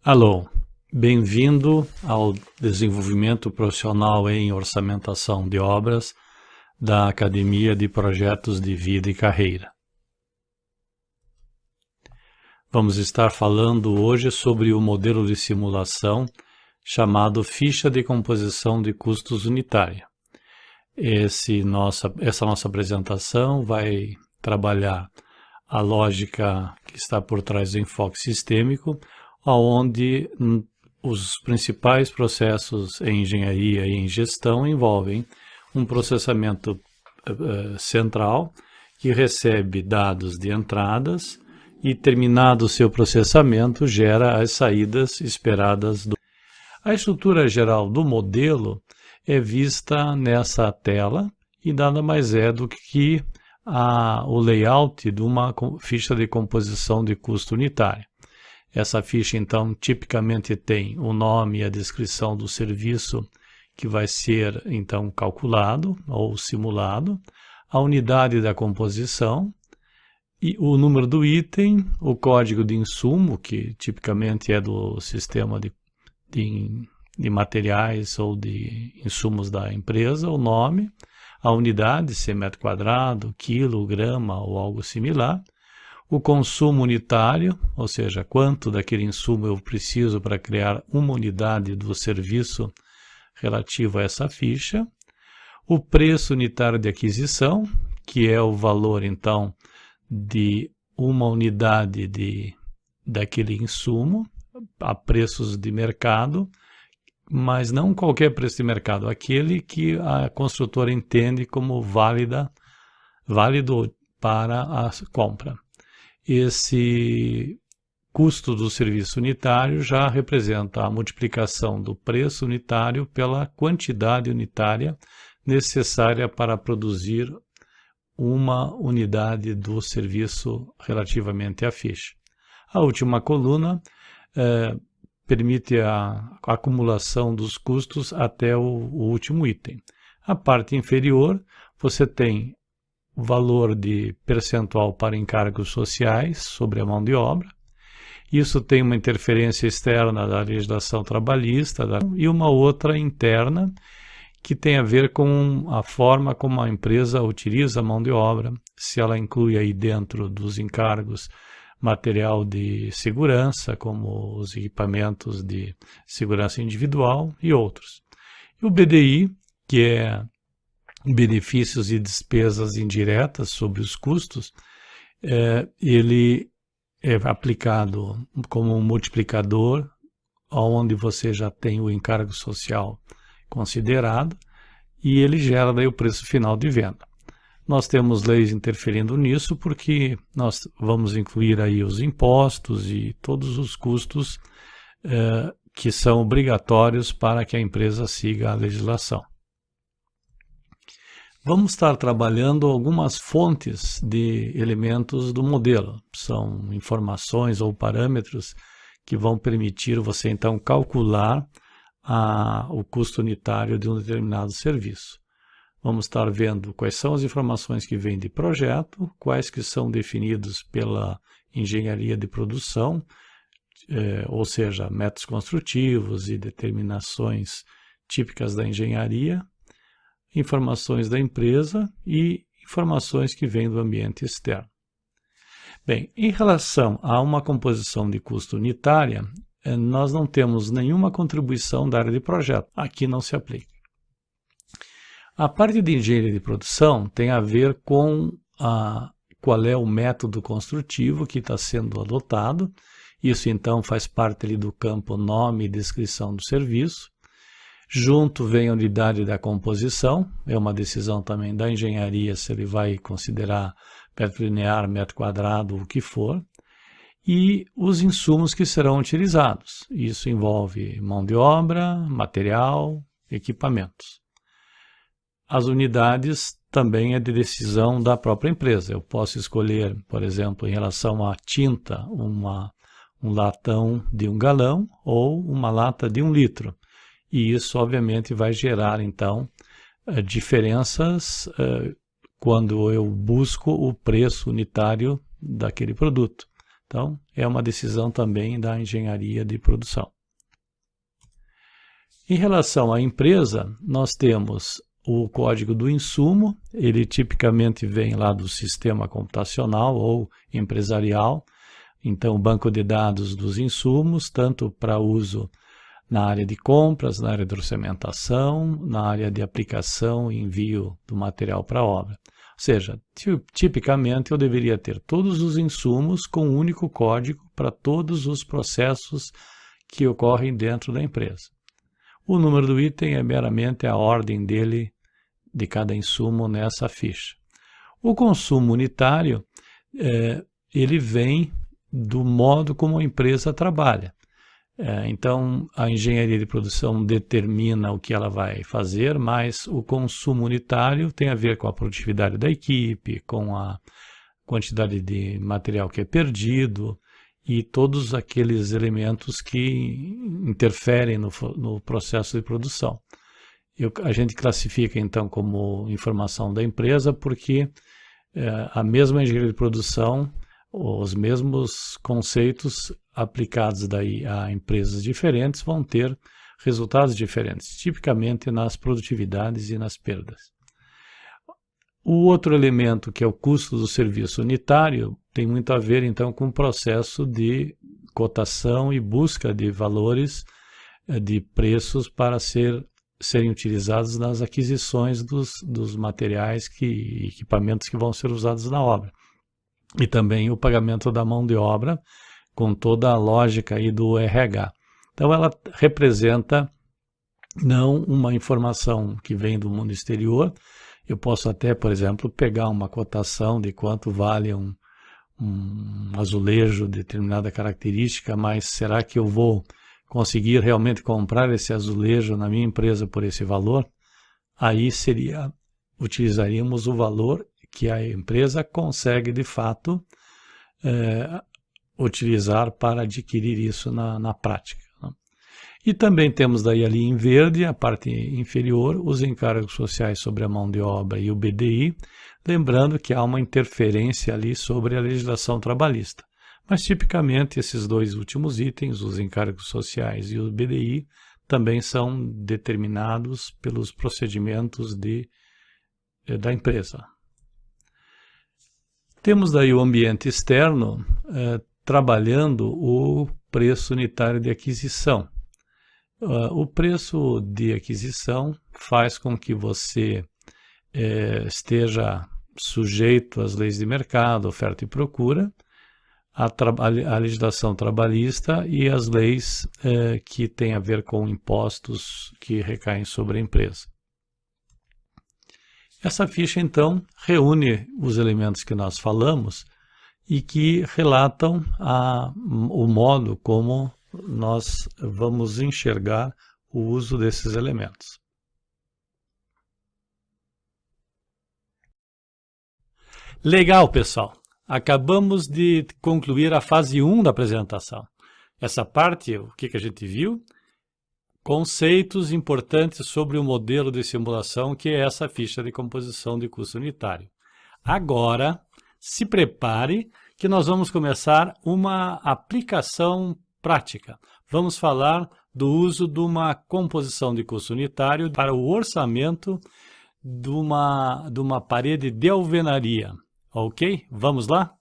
Alô, bem-vindo ao desenvolvimento profissional em orçamentação de obras da Academia de Projetos de Vida e Carreira. Vamos estar falando hoje sobre o modelo de simulação chamado Ficha de Composição de Custos Unitária. Essa nossa apresentação vai trabalhar a lógica que está por trás do enfoque sistêmico, onde os principais processos em engenharia e em gestão envolvem um processamento central que recebe dados de entradas e, terminado o seu processamento, gera as saídas esperadas. A estrutura geral do modelo é vista nessa tela e nada mais é do que o layout de uma ficha de composição de custo unitário. Essa ficha, então, tipicamente tem o nome e a descrição do serviço que vai ser, então, calculado ou simulado, a unidade da composição, e o número do item, o código de insumo, que tipicamente é do sistema de materiais ou de insumos da empresa, o nome, a unidade, se é metro quadrado, quilo, grama ou algo similar, o consumo unitário, ou seja, quanto daquele insumo eu preciso para criar uma unidade do serviço relativo a essa ficha, o preço unitário de aquisição, que é o valor, então, de uma unidade daquele insumo, a preços de mercado, mas não qualquer preço de mercado, aquele que a construtora entende como válido para a compra. Esse custo do serviço unitário já representa a multiplicação do preço unitário pela quantidade unitária necessária para produzir uma unidade do serviço relativamente à ficha. A última coluna permite a acumulação dos custos até o último item. A parte inferior, você tem o valor de percentual para encargos sociais sobre a mão de obra. Isso tem uma interferência externa da legislação trabalhista e uma outra interna que tem a ver com a forma como a empresa utiliza a mão de obra, se ela inclui aí dentro dos encargos material de segurança, como os equipamentos de segurança individual e outros. E o BDI, que é benefícios e despesas indiretas sobre os custos, ele é aplicado como um multiplicador, onde você já tem o encargo social considerado, e ele gera daí o preço final de venda. Nós temos leis interferindo nisso porque nós vamos incluir aí os impostos e todos os custos que são obrigatórios para que a empresa siga a legislação. Vamos estar trabalhando algumas fontes de elementos do modelo. São informações ou parâmetros que vão permitir você, então, calcular o custo unitário de um determinado serviço. Vamos estar vendo quais são as informações que vêm de projeto, quais que são definidos pela engenharia de produção, ou seja, métodos construtivos e determinações típicas da engenharia, informações da empresa e informações que vêm do ambiente externo. Bem, em relação a uma composição de custo unitária, nós não temos nenhuma contribuição da área de projeto. Aqui não se aplica. A parte de engenharia de produção tem a ver com qual é o método construtivo que está sendo adotado. Isso, então, faz parte ali do campo nome e descrição do serviço. Junto vem a unidade da composição, é uma decisão também da engenharia se ele vai considerar metro linear, metro quadrado, o que for, e os insumos que serão utilizados. Isso envolve mão de obra, material, equipamentos. As unidades também é de decisão da própria empresa. Eu posso escolher, por exemplo, em relação à tinta, um latão de 1 galão ou uma lata de 1 litro. E isso, obviamente, vai gerar, então, diferenças quando eu busco o preço unitário daquele produto. Então, é uma decisão também da engenharia de produção. Em relação à empresa, nós temos o código do insumo, ele tipicamente vem lá do sistema computacional ou empresarial, então o banco de dados dos insumos, tanto para uso na área de compras, na área de orçamentação, na área de aplicação e envio do material para a obra. Ou seja, tipicamente eu deveria ter todos os insumos com um único código para todos os processos que ocorrem dentro da empresa. O número do item é meramente a ordem dele, de cada insumo nessa ficha. O consumo unitário, ele vem do modo como a empresa trabalha. Então, a engenharia de produção determina o que ela vai fazer, mas o consumo unitário tem a ver com a produtividade da equipe, com a quantidade de material que é perdido, e todos aqueles elementos que interferem no processo de produção. A gente classifica, então, como informação da empresa, porque a mesma engenharia de produção, os mesmos conceitos aplicados daí a empresas diferentes vão ter resultados diferentes, tipicamente nas produtividades e nas perdas. O outro elemento, que é o custo do serviço unitário, tem muito a ver, então, com o processo de cotação e busca de valores, de preços para serem utilizados nas aquisições dos materiais e equipamentos que vão ser usados na obra. E também o pagamento da mão de obra, com toda a lógica aí do RH. Então, ela representa não uma informação que vem do mundo exterior. Eu posso até, por exemplo, pegar uma cotação de quanto vale um azulejo de determinada característica, mas será que eu vou conseguir realmente comprar esse azulejo na minha empresa por esse valor? Aí utilizaríamos o valor que a empresa consegue de fato utilizar para adquirir isso na prática. E também temos daí ali em verde, a parte inferior, os encargos sociais sobre a mão de obra e o BDI, lembrando que há uma interferência ali sobre a legislação trabalhista. Mas tipicamente esses dois últimos itens, os encargos sociais e o BDI, também são determinados pelos procedimentos da empresa. Temos daí o ambiente externo trabalhando o preço unitário de aquisição. O preço de aquisição faz com que você esteja sujeito às leis de mercado, oferta e procura, a legislação trabalhista e as leis que têm a ver com impostos que recaem sobre a empresa. Essa ficha, então, reúne os elementos que nós falamos e que relatam o modo como nós vamos enxergar o uso desses elementos. Legal, pessoal! Acabamos de concluir a fase 1 da apresentação. Essa parte, o que a gente viu? Conceitos importantes sobre o modelo de simulação, que é essa ficha de composição de custo unitário. Agora, se prepare que nós vamos começar uma aplicação prática. Vamos falar do uso de uma composição de custo unitário para o orçamento de uma parede de alvenaria. Ok? Vamos lá?